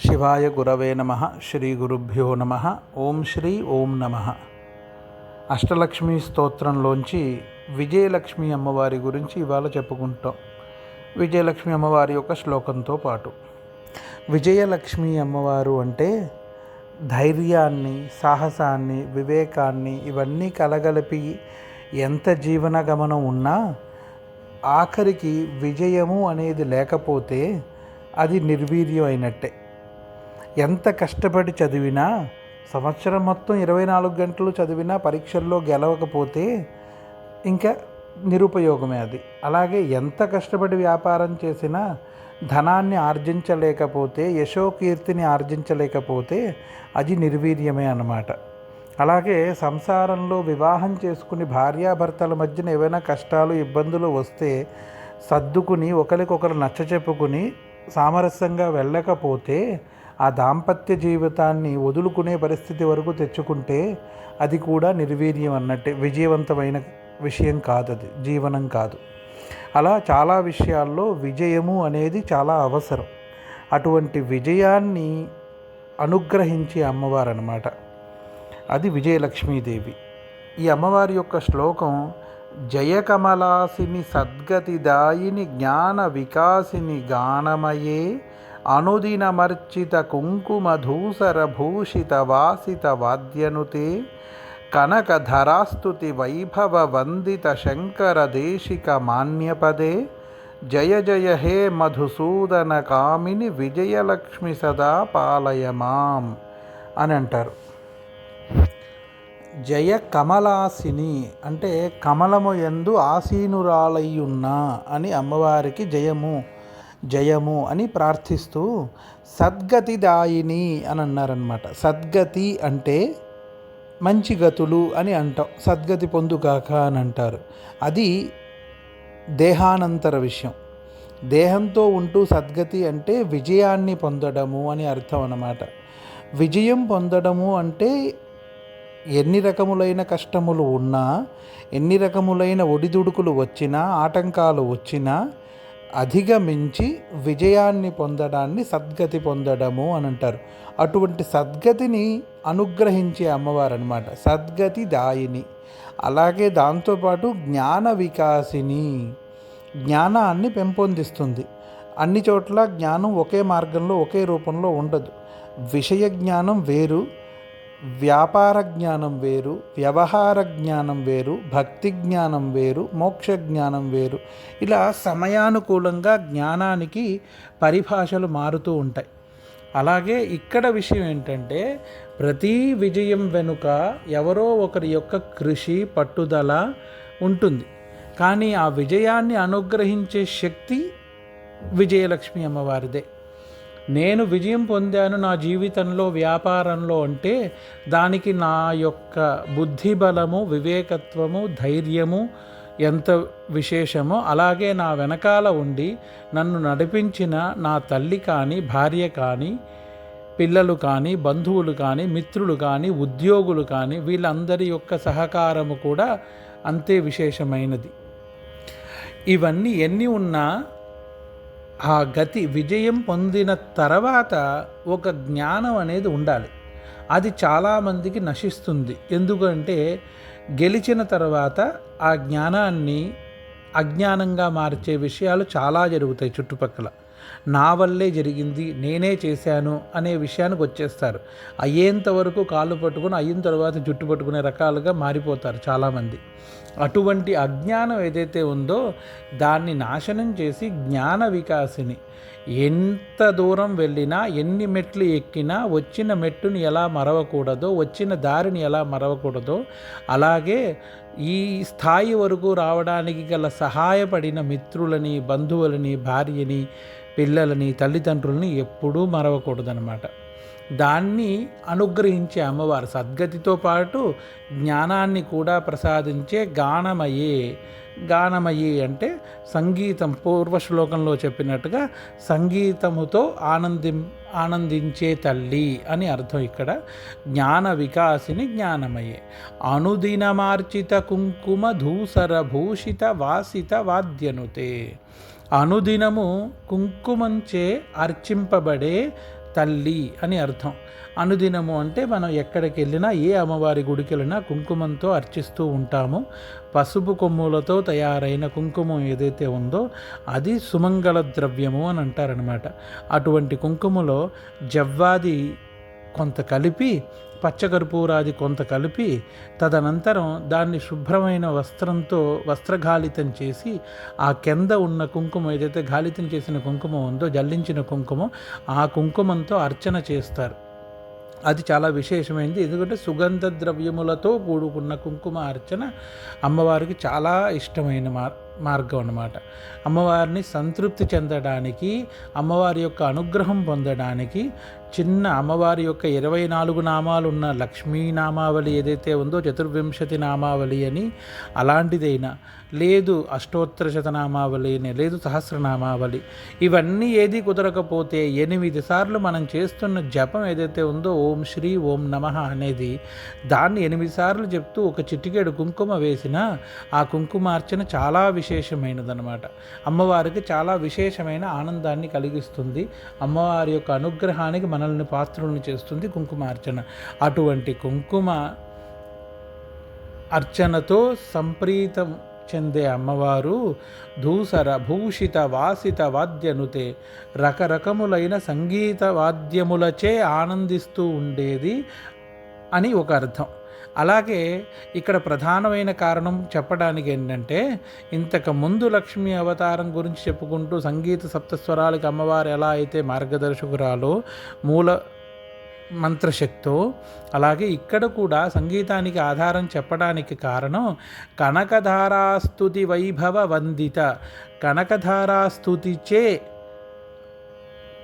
శివాయ గురవే నమః. శ్రీ గురుభ్యో నమః. ఓం శ్రీ ఓం నమః. అష్టలక్ష్మి స్తోత్రంలోంచి విజయలక్ష్మి అమ్మవారి గురించి ఇవాళ చెప్పుకుంటాం. విజయలక్ష్మి అమ్మవారి యొక్క శ్లోకంతో పాటు, విజయలక్ష్మి అమ్మవారు అంటే ధైర్యాన్ని, సాహసాన్ని, వివేకాన్ని ఇవన్నీ కలగలిపి ఎంత జీవన గమనం ఉన్నా ఆఖరికి విజయము అనేది లేకపోతే అది నిర్వీర్యం అయినట్టే. ఎంత కష్టపడి చదివినా, సంవత్సరం మొత్తం 24 గంటలు చదివినా పరీక్షల్లో గెలవకపోతే ఇంకా నిరుపయోగమే అది. అలాగే ఎంత కష్టపడి వ్యాపారం చేసినా ధనాన్ని ఆర్జించలేకపోతే, యశోకీర్తిని ఆర్జించలేకపోతే అది నిర్వీర్యమే అన్నమాట. అలాగే సంసారంలో వివాహం చేసుకుని భార్యాభర్తల మధ్యన ఏవైనా కష్టాలు, ఇబ్బందులు వస్తే సర్దుకుని ఒకరికొకరు నచ్చచెప్పుకుని సామరస్యంగా వెళ్ళకపోతే ఆ దాంపత్య జీవితాన్ని వదులుకునే పరిస్థితి వరకు తెచ్చుకుంటే అది కూడా నిర్వీర్యం అన్నట్టే. విజయవంతమైన విషయం కాదు, అది జీవనం కాదు. అలా చాలా విషయాల్లో విజయము అనేది చాలా అవసరం. అటువంటి విజయాన్ని అనుగ్రహించే అమ్మవారు అన్నమాట. అది విజయలక్ష్మీదేవి. ఈ అమ్మవారి యొక్క శ్లోకం, జయకమలాసిని సద్గతిదాయిని జ్ఞాన వికాసిని గానమయే అనుదినమర్చిత కుంకుమధూసర భూషిత వాసిత వాద్యనుతే కనకధరాస్తుతి వైభవ వందిత శంకర దేశిక మాన్యపదే జయ జయ హే మధుసూదన కామిని విజయలక్ష్మి సదా పాలయమాం అని అంటారు. జయ కమలాసిని అంటే కమలము యందు ఆసీనురాలయ్యున్న అని అమ్మవారికి జయము అని ప్రార్థిస్తూ సద్గతిదాయిని అని అన్నారనమాట. సద్గతి అంటే మంచి గతులు అని అంటాం. సద్గతి పొందుగాక అని అంటారు. అది దేహానంతర విషయం. దేహంతో ఉంటూ సద్గతి అంటే విజయాన్ని పొందడము అని అర్థం అన్నమాట. విజయం పొందడము అంటే ఎన్ని రకములైన కష్టములు ఉన్నా, ఎన్ని రకములైన ఒడిదుడుకులు వచ్చినా, ఆటంకాలు వచ్చినా అధిగమించి విజయాన్ని పొందడాన్ని సద్గతి పొందడము అని అంటారు. అటువంటి సద్గతిని అనుగ్రహించే అమ్మవారు అన్నమాట, సద్గతి దాయిని. అలాగే దాంతోపాటు జ్ఞాన వికాసిని, జ్ఞానాన్ని పెంపొందిస్తుంది. అన్ని చోట్ల జ్ఞానం ఒకే మార్గంలో, ఒకే రూపంలో ఉండదు. విషయ జ్ఞానం వేరు, వ్యాపార జ్ఞానం వేరు, వ్యవహార జ్ఞానం వేరు, భక్తి జ్ఞానం వేరు, మోక్ష జ్ఞానం వేరు. ఇలా సమయానుకూలంగా జ్ఞానానికి పరిభాషలు మారుతూ ఉంటాయి. అలాగే ఇక్కడ విషయం ఏంటంటే, ప్రతి విజయం వెనుక ఎవరో ఒకరి యొక్క కృషి, పట్టుదల ఉంటుంది. కానీ ఆ విజయాన్ని అనుగ్రహించే శక్తి విజయలక్ష్మి అమ్మవారిదే. నేను విజయం పొందాను నా జీవితంలో, వ్యాపారంలో అంటే దానికి నా యొక్క బుద్ధిబలము, వివేకత్వము, ధైర్యము ఎంత విశేషమో, అలాగే నా వెనకాల ఉండి నన్ను నడిపించిన నా తల్లి కానీ, భార్య కానీ, పిల్లలు కానీ, బంధువులు కానీ, మిత్రులు కానీ, ఉద్యోగులు కానీ, వీళ్ళందరి యొక్క సహకారము కూడా అంతే విశేషమైనది. ఇవన్నీ ఎన్ని ఉన్నా ఆ గతి, విజయం పొందిన తర్వాత ఒక జ్ఞానం అనేది ఉండాలి. అది చాలామందికి నశిస్తుంది. ఎందుకంటే గెలిచిన తర్వాత ఆ జ్ఞానాన్ని అజ్ఞానంగా మార్చే విషయాలు చాలా జరుగుతాయి చుట్టుపక్కల. నా వల్లే జరిగింది, నేనే చేశాను అనే విషయానికి వచ్చేస్తారు. అయ్యేంత వరకు కాళ్ళు పట్టుకుని, అయిన తర్వాత జుట్టు పట్టుకునే రకాలుగా మారిపోతారు చాలామంది. అటువంటి అజ్ఞానం ఏదైతే ఉందో దాన్ని నాశనం చేసి జ్ఞాన వికాసిని, ఎంత దూరం వెళ్ళినా, ఎన్ని మెట్లు ఎక్కినా వచ్చిన మెట్టుని ఎలా మరవకూడదో, వచ్చిన దారిని ఎలా మరవకూడదో, అలాగే ఈ స్థాయి వరకు రావడానికి గల సహాయపడిన మిత్రులని, బంధువులని, భార్యని, పిల్లలని, తల్లిదండ్రులని ఎప్పుడూ మరవకూడదనమాట. దాన్ని అనుగ్రహించే అమ్మవారు. సద్గతితో పాటు జ్ఞానాన్ని కూడా ప్రసాదించే గానమయే అంటే సంగీతం. పూర్వ శ్లోకంలో చెప్పినట్టుగా సంగీతముతో ఆనందించే తల్లి అని అర్థం. ఇక్కడ జ్ఞాన వికాసిని జ్ఞానమయే అనుదినమార్చిత కుంకుమ ధూసర భూషిత వాసిత వాద్యనుతే. అనుదినము కుంకుమంచే అర్చింపబడే తల్లి అని అర్థం. అనుదినము అంటే మనం ఎక్కడికి వెళ్ళినా, ఏ అమ్మవారి గుడికి వెళ్ళినా కుంకుమంతో అర్చిస్తూ ఉంటాము. పసుపు కొమ్ములతో తయారైన కుంకుమం ఏదైతే ఉందో అది సుమంగళ ద్రవ్యము అని అంటారనమాట. అటువంటి కుంకుమలో జవ్వాది కొంత కలిపి, పచ్చకర్పూరాది కొంత కలిపి, తదనంతరం దాన్ని శుభ్రమైన వస్త్రంతో వస్త్రఘాళితం చేసి, ఆ కింద ఉన్న కుంకుమ ఏదైతే ఘాళితం చేసిన కుంకుమ ఉందో, జల్లించిన కుంకుమ, ఆ కుంకుమంతో అర్చన చేస్తారు. అది చాలా విశేషమైనది. ఎందుకంటే సుగంధ ద్రవ్యములతో కూడుకున్న కుంకుమ అర్చన అమ్మవారికి చాలా ఇష్టమైన మార్గం అన్నమాట. అమ్మవారిని సంతృప్తి చెందడానికి, అమ్మవారి యొక్క అనుగ్రహం పొందడానికి చిన్న అమ్మవారి యొక్క 24 నామాలు ఉన్న లక్ష్మీ నామావళి ఏదైతే ఉందో, చతుర్వింశతి నామావళి అని, అలాంటిదైనా లేదు, అష్టోత్తర శతనామావళి అని లేదు, సహస్రనామావళి, ఇవన్నీ ఏది కుదరకపోతే 8 సార్లు మనం చేస్తున్న జపం ఏదైతే ఉందో, ఓం శ్రీ ఓం నమః అనేది, దాన్ని 8 సార్లు చెప్తూ ఒక చిటికెడు కుంకుమ వేసినా ఆ కుంకుమార్చన చాలా విశేషమైనదన్నమాట. అమ్మవారికి చాలా విశేషమైన ఆనందాన్ని కలిగిస్తుంది. అమ్మవారి యొక్క అనుగ్రహానికి మనల్ని పాత్రులను చేస్తుంది కుంకుమార్చన. అటువంటి కుంకుమ అర్చనతో సంప్రీతం చెందే అమ్మవారు ధూసర భూషిత వాసిత వాద్యనుతే, రకరకములైన సంగీత వాద్యములచే ఆనందిస్తూ ఉండేది అని ఒక అర్థం. అలాగే ఇక్కడ ప్రధానమైన కారణం చెప్పడానికి ఏంటంటే, ఇంతకుముందు లక్ష్మీ అవతారం గురించి చెప్పుకుంటూ సంగీత సప్తస్వరాలకి అమ్మవారు ఎలా అయితే మార్గదర్శకురాలో, మూల మంత్రశక్తో, అలాగే ఇక్కడ కూడా సంగీతానికి ఆధారం చెప్పడానికి కారణం కనకధారాస్తుతి వైభవ వందిత, కనకధారాస్తుతిచే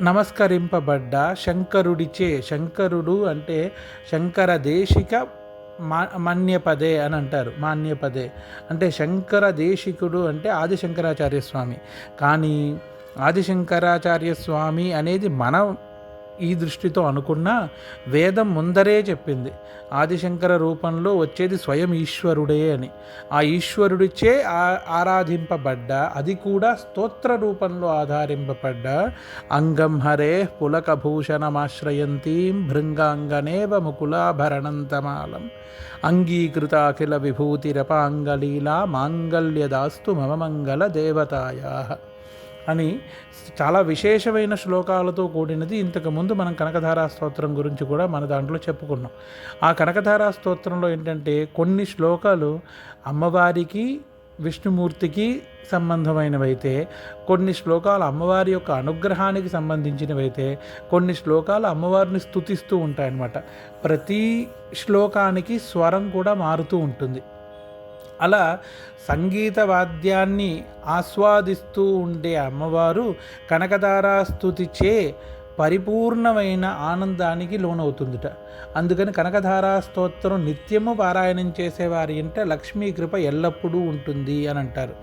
నమస్కరింపబడ్డ శంకరుడిచే, శంకరుడు అంటే శంకర దేశిక మాన్యపదే అని అంటారు. మాన్యపదే అంటే శంకర దేశికుడు అంటే ఆదిశంకరాచార్య స్వామి. కానీ ఆదిశంకరాచార్య స్వామి అనేది మనం ఈ దృష్టితో అనుకున్నా, వేదం ముందరే చెప్పింది ఆదిశంకర రూపంలో వచ్చేది స్వయం ఈశ్వరుడే అని. ఆ ఈశ్వరుడిచే ఆరాధింపబడ్డ, అది కూడా స్తోత్ర రూపంలో ఆధారింపబడ్డ అంగం హరే పులకభూషణమాశ్రయంతీం భృంగాంగనేవ ముకులాభరణంతమాలం అంగీకృత అఖిల విభూతిరపాంగలీలా మాంగళ్యదాస్తు మమ మంగళ దేవతాయా అని చాలా విశేషమైన శ్లోకాలతో కూడినది. ఇంతకుముందు మనం కనకధారా స్తోత్రం గురించి కూడా మన దాంట్లో చెప్పుకున్నాం. ఆ కనకధారా స్తోత్రంలో ఏంటంటే కొన్ని శ్లోకాలు అమ్మవారికి విష్ణుమూర్తికి సంబంధమైనవైతే, కొన్ని శ్లోకాలు అమ్మవారి యొక్క అనుగ్రహానికి సంబంధించినవైతే, కొన్ని శ్లోకాలు అమ్మవారిని స్తుతిస్తూ ఉంటాయన్నమాట. ప్రతి శ్లోకానికి స్వరం కూడా మారుతూ ఉంటుంది. అలా సంగీత వాద్యాన్ని ఆస్వాదిస్తూ ఉండే అమ్మవారు కనకధారా స్తుతిచే పరిపూర్ణమైన ఆనందానికి లోనవుతుందిట. అందుకని కనకధారా స్తోత్రం నిత్యము పారాయణం చేసేవారి అంటే లక్ష్మీ కృప ఎల్లప్పుడూ ఉంటుంది అని అంటారు.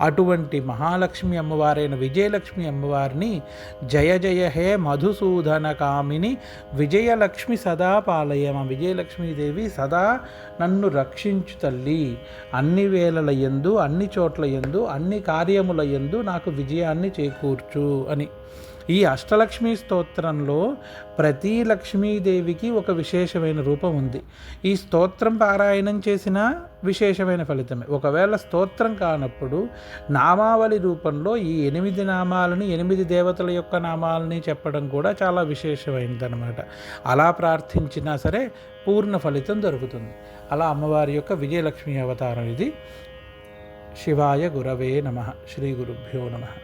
అటువంటి మహాలక్ష్మి అమ్మవారైన విజయలక్ష్మి అమ్మవారిని జయ జయ హే మధుసూదన కామిని విజయలక్ష్మి సదా పాలయమ, విజయలక్ష్మీదేవి సదా నన్ను రక్షించు తల్లి, అన్ని వేళల యందు, అన్ని చోట్ల యందు, అన్ని కార్యముల యందు నాకు విజయాన్ని చేకూర్చు అని. ఈ అష్టలక్ష్మీ స్తోత్రంలో ప్రతి లక్ష్మీదేవికి ఒక విశేషమైన రూపం ఉంది. ఈ స్తోత్రం పారాయణం చేసిన విశేషమైన ఫలితమే. ఒకవేళ స్తోత్రం కానప్పుడు నామావళి రూపంలో ఈ 8 నామాలని, 8 దేవతల యొక్క నామాలని చెప్పడం కూడా చాలా విశేషమైనదన్నమాట. అలా ప్రార్థించినా సరే పూర్ణ ఫలితం దొరుకుతుంది. అలా అమ్మవారి యొక్క విజయలక్ష్మి అవతారం ఇది. శివాయ గురవే నమః. శ్రీ గురుభ్యో నమః.